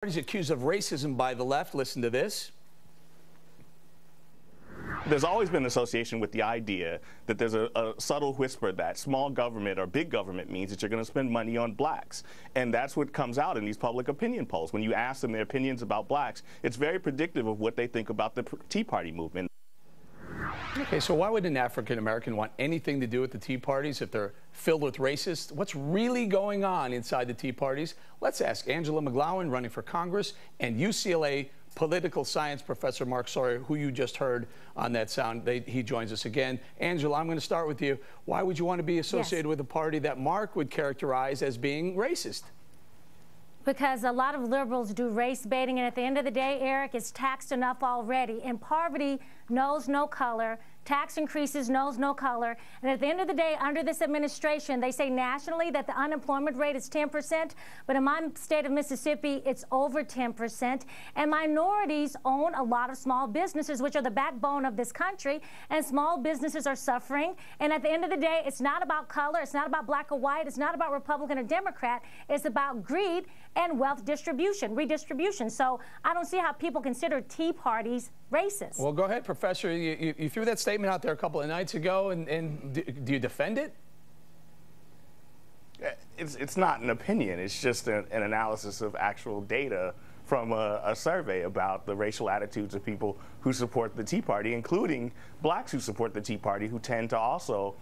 He's accused of racism by the left. Listen to this. There's always been an association with the idea that there's a subtle whisper that small government or big government means that you're going to spend money on blacks. And that's what comes out in these public opinion polls. When you ask them their opinions about blacks, it's very predictive of what they think about the Tea Party movement. Okay, so why would an African American want anything to do with the Tea Parties if they're filled with racists? What's really going on inside the Tea Parties? Let's ask Angela McGlowan, running for Congress, and UCLA political science professor Mark Sawyer, who you just heard on that sound. He joins us again. Angela, I'm going to start with you. Why would you want to be associated with a party that Mark would characterize as being racist? Because a lot of liberals do race baiting, and at the end of the day, Eric, it's taxed enough already. And poverty knows no color. Tax increases knows no color. And at the end of the day, under this administration, they say nationally that the unemployment rate is 10%, but in my state of Mississippi, it's over 10%. And minorities own a lot of small businesses, which are the backbone of this country, and small businesses are suffering. And at the end of the day, it's not about color, it's not about black or white, it's not about Republican or Democrat, it's about greed and wealth distribution, redistribution. So I don't see how people consider Tea Parties racist. Well, go ahead, Professor. You threw that statement out there a couple of nights ago, and do you defend it? It's not an opinion. It's just an analysis of actual data from a survey about the racial attitudes of people who support the Tea Party, including blacks who support the Tea Party, who tend to also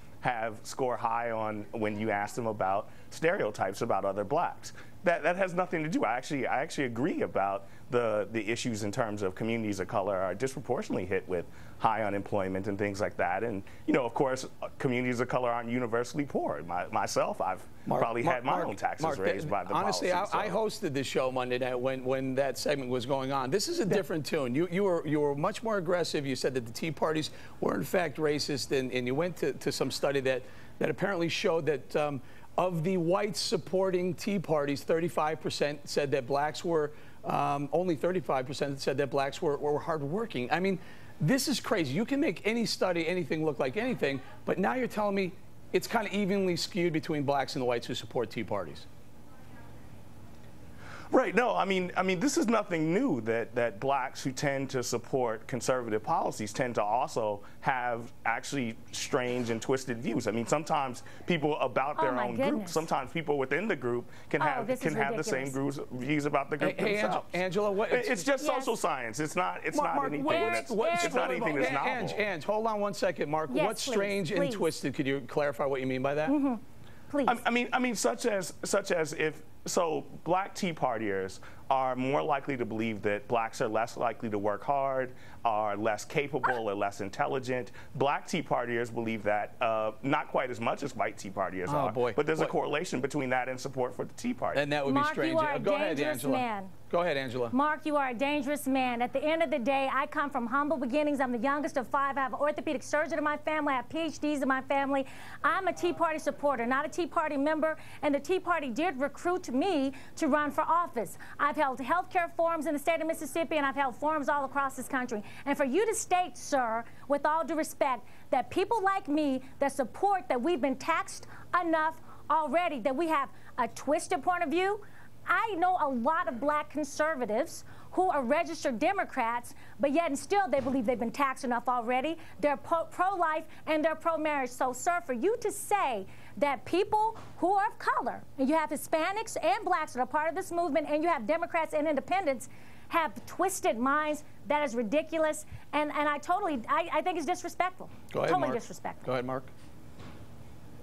score high on when you ask them about stereotypes about other blacks. That has nothing to do. I actually agree about the issues in terms of communities of color are disproportionately hit with high unemployment and things like that. And, you know, of course, communities of color aren't universally poor. Myself, I've probably had my own taxes raised by the honestly, policy. I hosted this show Monday night when that segment was going on. This is a different tune. You were much more aggressive. You said that the Tea Parties were, in fact, racist, and you went to some study that apparently showed that of the whites supporting Tea Parties, 35% said that blacks were, only 35% said that blacks were hardworking. I mean, this is crazy. You can make any study, anything look like anything, but now you're telling me it's kind of evenly skewed between blacks and the whites who support Tea Parties. Right. No, I mean, this is nothing new that blacks who tend to support conservative policies tend to also have actually strange and twisted views. I mean, sometimes people about their own group, sometimes people within the group can have the same views about the group themselves. Angela, it's just social science. It's not anything that's novel. Ange, hold on one second, Mark. Yes, what's strange and twisted? Could you clarify what you mean by that? Mm-hmm. Please. I mean, such as if black Tea Partiers are more likely to believe that blacks are less likely to work hard, are less capable, or less intelligent. Black Tea Partiers believe that not quite as much as white Tea Partiers are. Boy. But there's a correlation between that and support for the Tea Party. And that would be strange. You are a Go ahead, dangerous Angela. Man. Go ahead, Angela. Mark, you are a dangerous man. At the end of the day, I come from humble beginnings. I'm the youngest of 5. I have an orthopedic surgeon in my family. I have PhDs in my family. I'm a Tea Party supporter, not a Tea Party member. And the Tea Party did recruit me to run for office. I've held healthcare forums in the state of Mississippi, and I've held forums all across this country. And for you to state, sir, with all due respect, that people like me that support that we've been taxed enough already, that we have a twisted point of view. I know a lot of black conservatives who are registered Democrats, but yet and still they believe they've been taxed enough already. They're pro-life and they're pro-marriage. So, sir, for you to say that people who are of color, and you have Hispanics and blacks that are part of this movement, and you have Democrats and independents, have twisted minds, that is ridiculous. And I think it's disrespectful. Go ahead, totally Mark. Disrespectful. Go ahead, Mark.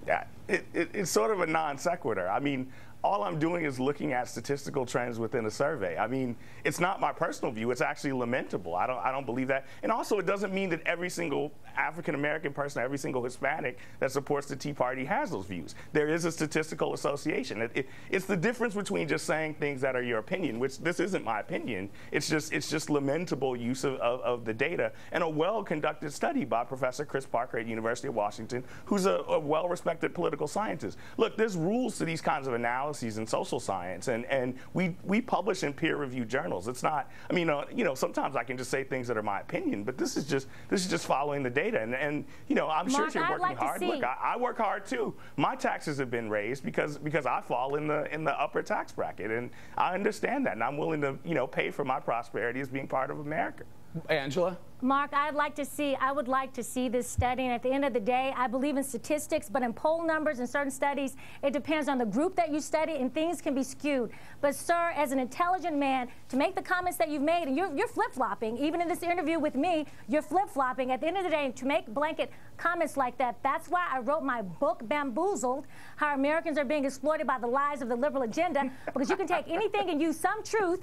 Yeah, it's sort of a non sequitur. I mean, all I'm doing is looking at statistical trends within a survey. I mean, it's not my personal view. It's actually lamentable. I don't believe that. And also, it doesn't mean that every single African-American person, every single Hispanic that supports the Tea Party has those views. There is a statistical association. It's the difference between just saying things that are your opinion, which this isn't my opinion. It's just lamentable use of the data and a well-conducted study by Professor Chris Parker at University of Washington, who's a well-respected political scientist. Look, there's rules to these kinds of analyses. analyses in social science, and we publish in peer-reviewed journals. It's not, I mean, sometimes I can just say things that are my opinion, but this is just following the data. And I'm sure you're working hard. Look, I work hard too. My taxes have been raised because I fall in the upper tax bracket, and I understand that, and I'm willing to pay for my prosperity as being part of America. Angela? Mark, I would like to see this study, and at the end of the day, I believe in statistics, but in poll numbers and certain studies, it depends on the group that you study, and things can be skewed. But sir, as an intelligent man, to make the comments that you've made, and you're flip-flopping, even in this interview with me, you're flip-flopping. At the end of the day, to make blanket comments like that, that's why I wrote my book, Bamboozled, How Americans Are Being Exploited by the Lies of the Liberal Agenda, because you can take anything and use some truth,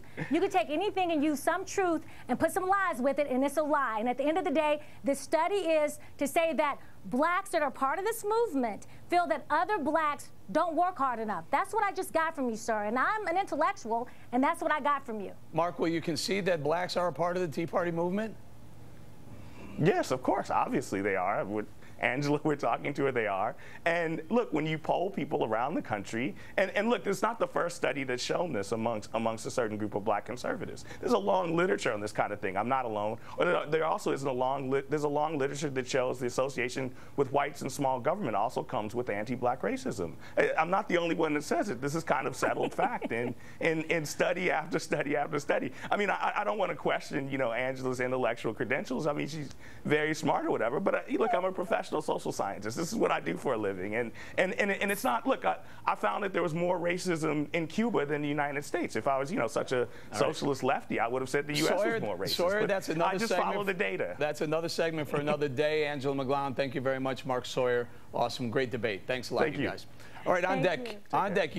and put some lies with it, and it's a lie. And at the end of the day, the study is to say that blacks that are part of this movement feel that other blacks don't work hard enough. That's what I just got from you, sir. And I'm an intellectual, and that's what I got from you. Mark, will you concede that blacks are a part of the Tea Party movement? Yes, of course. Obviously they are. With Angela, we're talking to her, they are. And look, when you poll people around the country, and look, it's not the first study that's shown this amongst a certain group of black conservatives. There's a long literature on this kind of thing. I'm not alone. There also is there's a long literature that shows the association with whites and small government also comes with anti-black racism. I'm not the only one that says it. This is kind of settled fact in study after study after study. I mean, I don't want to question, Angela's intellectual credentials. I mean, she's very smart or whatever, but look, I'm a professional social scientist. This is what I do for a living, and it's not. Look, I found that there was more racism in Cuba than the United States. If I was, such a socialist lefty, I would have said the U.S. was more racist. Sawyer, that's another I just segment. follow the data. That's another segment for another day. Angela McGlowan, thank you very much. Mark Sawyer, awesome, great debate. Thanks a lot, you guys. All right, on deck.